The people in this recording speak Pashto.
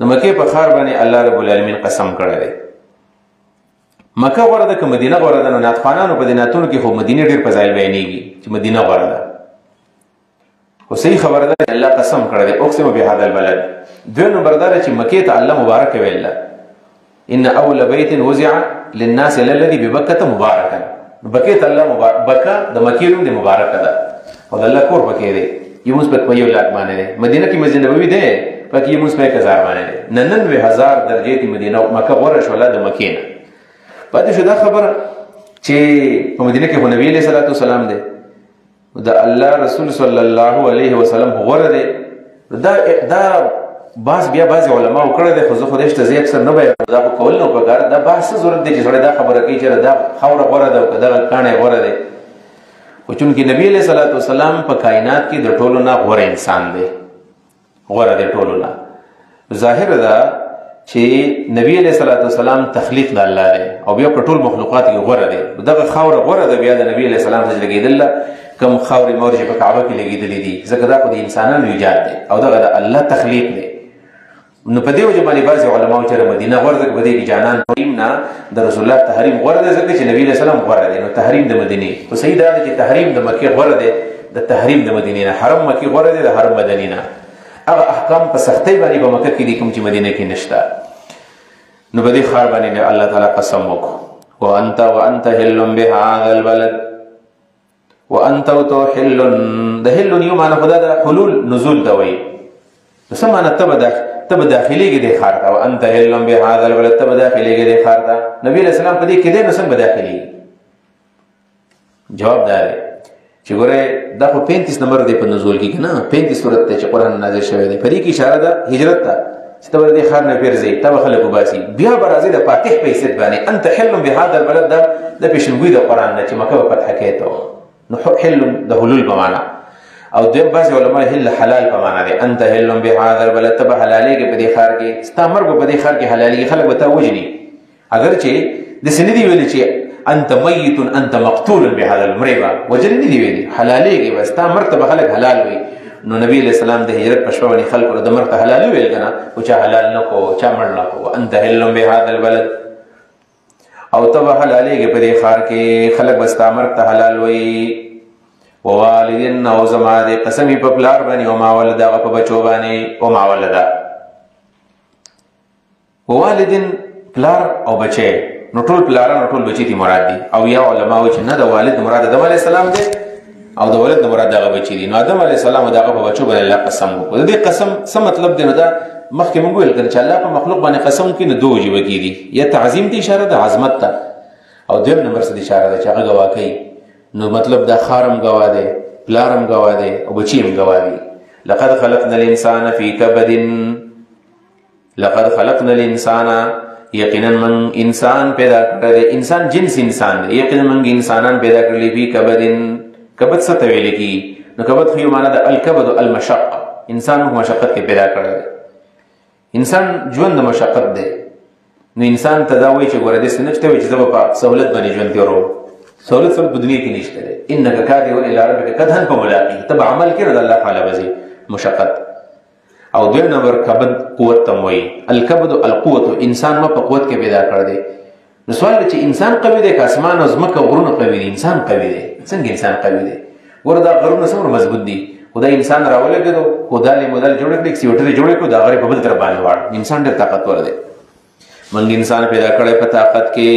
د مکې په ښار باندې الله رب العالمین قسم کړی دی. مکه غوره ده که مدینه غوره ده؟ نو نعتخوانانو په دې نعتونو کې خو مدینه ډېر فضایل بیانېږي چې مدینه غوره ده، خو صحیح خبره ده چې الله قسم کړی دی اقسم بهذا البلد. دویم نمبر دا ده چې مکې ته الله مبارک ویل ده، ان اول بیت وضع للناس للذي ببکة مبارکا. بکې ته الله مبارک، بکه د مکې نوم دی، مبارکه ده او د الله کور پکې دی. یونس په 1 لاک باندې دی. مدینه کې مسجد نبوي دی پکې یونس په 1000 باندې دی. 99,000 درجې دی مدینه مکه غوره شوله د مکې نه. پاتې شو دا خبره چې په مدینه کې خو نبی علیه الصلاة والسلام دی، د الله رسول صلی الله علیه وسلم غوره دی. دا باز بیا بعض علماء کړی دی، خو زه خدای ته اکثر نه وایم دا خو کول نه پکار. دا بحث ضرورت دی چې سړی دا خبره کوي چې دا خاوره غوره ده او که دغه کاڼی غوره دی. خو چونکې نبی علیه الصلاة والسلام په کائنات کې د ټولو نه غوره انسان دی، غوره دی ټولو نه. ظاهره ده چې نبی علیه الصلاة والسلام تخلیق د الله دی او بیا په ټول مخلوقات کې غوره دی. دغه خاوره غوره ده بیا د نبی علیه السلام ته لګېدل کوم خاورې مورې چې په کعبه کې لګېدلې دي، ځکه دا خو د انسانانو ایجاد دی او دغه د الله تخلیق دی. نو په دې وجه باندې بعضې علماو چې مدینه غوره ده، په دې کې جانان تحریم نه د رسول الله تحریم غوره ده ځکه چې نبی علیه السلام غوره دی. نو تحریم د مدینې خو صحیح دا ده چې تحریم د مکې غوره دی د تحریم د مدینې نه. حرم مکې غوره دی د حرم مدني نه. هغه احکام په سختۍ باندې په مکه کې دي کوم چې مدینه کې نشته. نو په دې ښار باندې الله تعالی قسم وکړو وانت حل بهذا البلد وانت حل. د حل یو معنی خدا د حلول نزول ته وایي. نو څه معنی تب داخليږي د ښار ته، وانت حل بهذا البلد تب داخليږي د ښار ته. نبی علیہ السلام په دې کې دی نو څنګه داخليږي؟ جواب دا دی چې ګوره دا خو 35 نمبر دی په نزول کې نه 35 سورت ته چې قرآن نازل شوی دی. په دې کې اشاره ده هجرت ته چې ته ور دې ښار نه پیرځې ته به خلک وباسي بیا به راځي د فاتح په حیثیت باندې. انت حل بهذا البلد دا د پیشنګوی د قرآن نه چې مکه به فتح کړي ته نو حل د حلول په معنا. او دویم بعضې علما حل حلال په معنا دی. انت حل بهذا البلد ته به حلالېږي په دې ښار کې، ستا مرګ به په دې ښار کې حلالېږي، خلک به تا وژني. اگر چې داسې نه دي ویلي چې انت میت انت مقتول بهذا المرې به وجل نه دي ویلي، حلالېږي به ستا مرګ ته به خلک حلال وي. نو نبی علیہ السلام د هجرت په شپه باندې خلکو د مرګ ته حلال ویل که نه، خو چا حلال نه کو چا مړ نه کو. انت حل بهذا البلد او ته به حلالېږي په دې ښار کې، خلک به ستا مرګ ته حلال وایي. ووالدین او زما د قسمې په پلار باندې او ما ولده هغه په بچو باندې او ما ولده. ووالدین پلار او بچی، نو ټول پلاران او ټول بچی تی مراد دي. او یا علما وایي چې نه د والد مراد آدم علیه السلام دی او د ولد مراد دغه بچی دي. نو آدم علیه السلام دغه په بچو باندې الله قسم وکړو. د دې قسم څه مطلب دی؟ نو دا مخکې موږ ویل کړه چې الله په مخلوق باندې قسم کوي نو دوه وجې کېږي، یا تعظیم ته اشاره ده عظمت ته، او دویم نمبر څه اشاره ده چې هغه ګواه کوي. نو مطلب دا خارم گواه دی، پلارم گواه دی او بچیم گواه دی. لقد خلقنا الانسان فی کبد، لقد خلقنا الانسان یقینا من انسان پیدا کړی دی. انسان جنس انسان دی، یقینا من انسانان پیدا کړلی فی کبد. کبد څه ته ویل کیږي؟ نو کبد خو یو معنی ده الکبد المشقه، انسان په مشقت کې پیدا کړی دی. انسان ژوند د مشقت دی. نو انسان ته دا وایي چې ګوره داسې نه چې ته وایي چې زه به په سهولت باندې ژوند تېروم. سهولت په دنیا کې نشته دی. انک کادح الی ربک کدحا فملاقیه، ته به عمل کړې د الله تعالی به ځې مشقت. او دویم نمبر کبد قوت ته وایي. الکبد القوت، انسان ما په قوت کې پیدا کړی دی. نو سوال دی چې انسان قوي دی که اسمان او ځمکه غرونه قوي دي؟ انسان قوي دی. څنګه انسان قوي دی؟ ګوره دا غرونه څومره مضبوط دي، خو دا انسان راولګېدو خو دا مودل جوړ کړي سیوټر یې جوړ کړو دا غرې په بل طرف باندې واړ. انسان ډېر طاقتور دی. موږ انسان پیدا کړی په طاقت کې.